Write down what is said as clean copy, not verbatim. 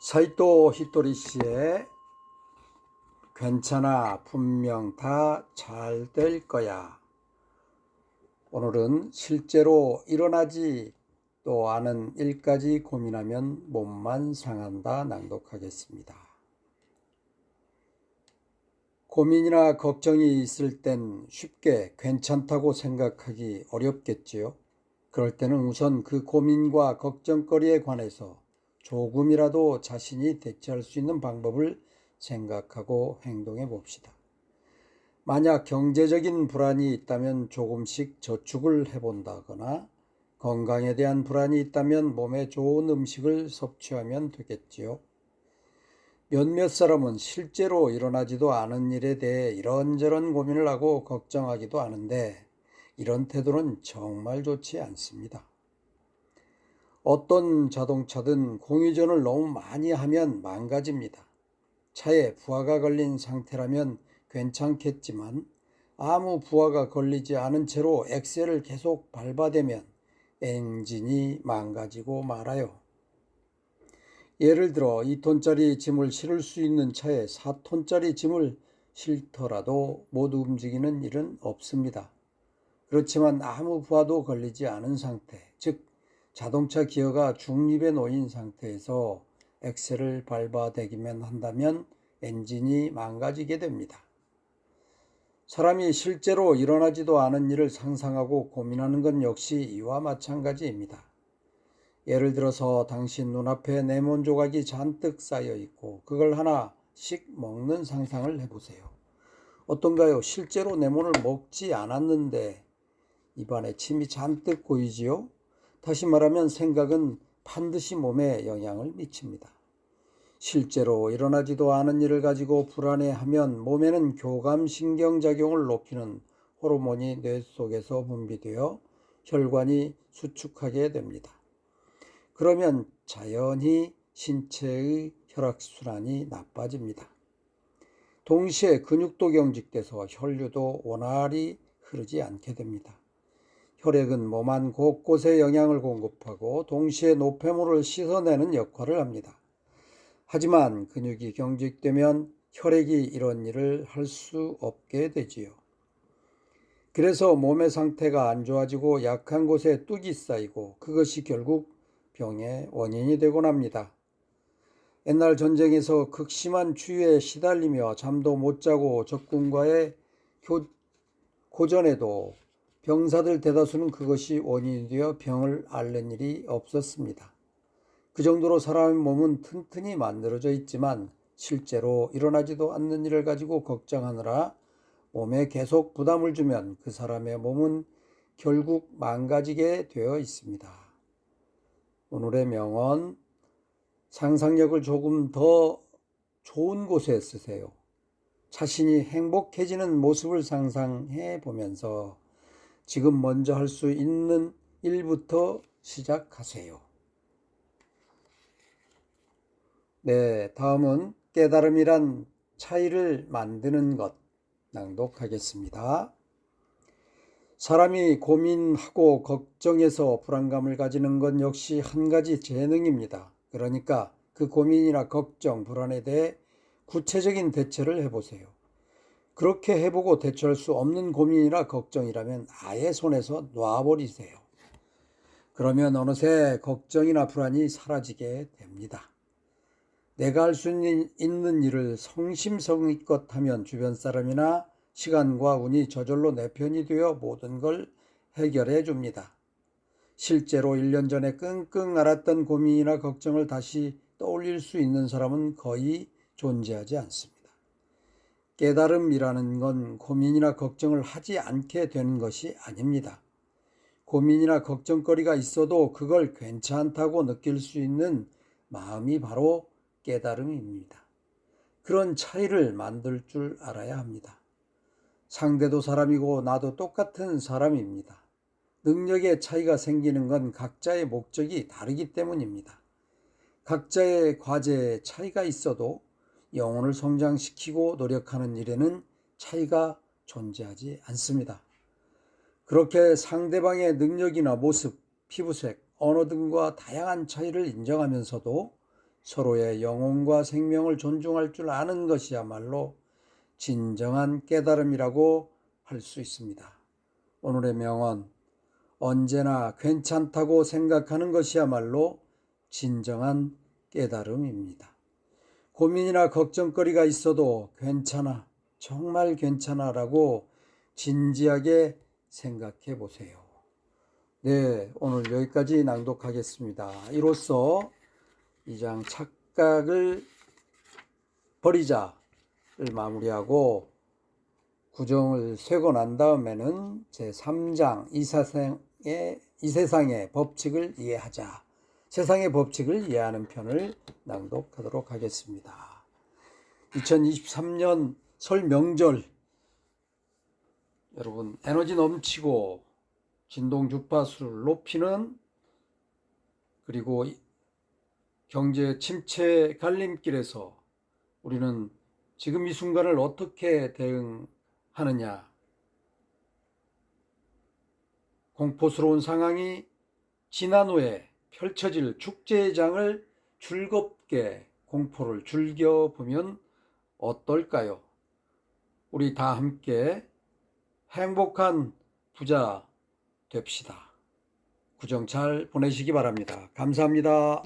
사이토 히토리 씨의 괜찮아, 분명 다 잘 될 거야. 오늘은 실제로 일어나지 또 않은 일까지 고민하면 몸만 상한다 낭독하겠습니다. 고민이나 걱정이 있을 땐 쉽게 괜찮다고 생각하기 어렵겠지요. 그럴 때는 우선 그 고민과 걱정거리에 관해서 조금이라도 자신이 대처할 수 있는 방법을 생각하고 행동해 봅시다. 만약 경제적인 불안이 있다면 조금씩 저축을 해본다거나 건강에 대한 불안이 있다면 몸에 좋은 음식을 섭취하면 되겠지요. 몇몇 사람은 실제로 일어나지도 않은 일에 대해 이런저런 고민을 하고 걱정하기도 하는데 이런 태도는 정말 좋지 않습니다. 어떤 자동차든 공유전을 너무 많이 하면 망가집니다. 차에 부하가 걸린 상태라면 괜찮겠지만 아무 부하가 걸리지 않은 채로 엑셀을 계속 밟아대면 엔진이 망가지고 말아요. 예를 들어 2톤짜리 짐을 실을 수 있는 차에 4톤짜리 짐을 실더라도 못 움직이는 일은 없습니다. 그렇지만 아무 부하도 걸리지 않은 상태, 즉 자동차 기어가 중립에 놓인 상태에서 엑셀을 밟아대기만 한다면 엔진이 망가지게 됩니다. 사람이 실제로 일어나지도 않은 일을 상상하고 고민하는 건 역시 이와 마찬가지입니다. 예를 들어서 당신 눈앞에 레몬 조각이 잔뜩 쌓여 있고 그걸 하나씩 먹는 상상을 해보세요. 어떤가요? 실제로 레몬을 먹지 않았는데 입안에 침이 잔뜩 고이지요? 다시 말하면 생각은 반드시 몸에 영향을 미칩니다. 실제로 일어나지도 않은 일을 가지고 불안해하면 몸에는 교감신경작용을 높이는 호르몬이 뇌 속에서 분비되어 혈관이 수축하게 됩니다. 그러면 자연히 신체의 혈액순환이 나빠집니다. 동시에 근육도 경직돼서 혈류도 원활히 흐르지 않게 됩니다. 혈액은 몸 안 곳곳에 영양을 공급하고 동시에 노폐물을 씻어내는 역할을 합니다. 하지만 근육이 경직되면 혈액이 이런 일을 할 수 없게 되지요. 그래서 몸의 상태가 안 좋아지고 약한 곳에 뚝이 쌓이고 그것이 결국 병의 원인이 되곤 합니다. 옛날 전쟁에서 극심한 추위에 시달리며 잠도 못 자고 적군과의 고전에도 병사들 대다수는 그것이 원인이 되어 병을 앓는 일이 없었습니다. 그 정도로 사람의 몸은 튼튼히 만들어져 있지만 실제로 일어나지도 않는 일을 가지고 걱정하느라 몸에 계속 부담을 주면 그 사람의 몸은 결국 망가지게 되어 있습니다. 오늘의 명언, 상상력을 조금 더 좋은 곳에 쓰세요. 자신이 행복해지는 모습을 상상해 보면서 지금 먼저 할 수 있는 일부터 시작하세요. 네, 다음은 깨달음이란 차이를 만드는 것 낭독하겠습니다. 사람이 고민하고 걱정해서 불안감을 가지는 건 역시 한 가지 재능입니다. 그러니까 그 고민이나 걱정, 불안에 대해 구체적인 대처를 해보세요. 그렇게 해보고 대처할 수 없는 고민이나 걱정이라면 아예 손에서 놔버리세요. 그러면 어느새 걱정이나 불안이 사라지게 됩니다. 내가 할 수 있는 일을 성심성의껏 하면 주변 사람이나 시간과 운이 저절로 내 편이 되어 모든 걸 해결해 줍니다. 실제로 1년 전에 끙끙 앓았던 고민이나 걱정을 다시 떠올릴 수 있는 사람은 거의 존재하지 않습니다. 깨달음이라는 건 고민이나 걱정을 하지 않게 되는 것이 아닙니다. 고민이나 걱정거리가 있어도 그걸 괜찮다고 느낄 수 있는 마음이 바로 깨달음입니다. 그런 차이를 만들 줄 알아야 합니다. 상대도 사람이고 나도 똑같은 사람입니다. 능력의 차이가 생기는 건 각자의 목적이 다르기 때문입니다. 각자의 과제에 차이가 있어도 영혼을 성장시키고 노력하는 일에는 차이가 존재하지 않습니다. 그렇게 상대방의 능력이나 모습, 피부색, 언어 등과 다양한 차이를 인정하면서도 서로의 영혼과 생명을 존중할 줄 아는 것이야말로 진정한 깨달음이라고 할 수 있습니다. 오늘의 명언, 언제나 괜찮다고 생각하는 것이야말로 진정한 깨달음입니다. 고민이나 걱정거리가 있어도 괜찮아, 정말 괜찮아 라고 진지하게 생각해 보세요. 네, 오늘 여기까지 낭독하겠습니다. 이로써 2장 착각을 버리자를 마무리하고 구정을 쇠고 난 다음에는 제3장 이 세상의 법칙을 이해하자. 세상의 법칙을 이해하는 편을 낭독하도록 하겠습니다. 2023년 설 명절, 여러분 에너지 넘치고 진동 주파수를 높이는, 그리고 경제 침체 갈림길에서 우리는 지금 이 순간을 어떻게 대응하느냐, 공포스러운 상황이 지난 후에 펼쳐질 축제장을 즐겁게 공포를 즐겨보면 어떨까요? 우리 다 함께 행복한 부자 됩시다. 구정 잘 보내시기 바랍니다. 감사합니다.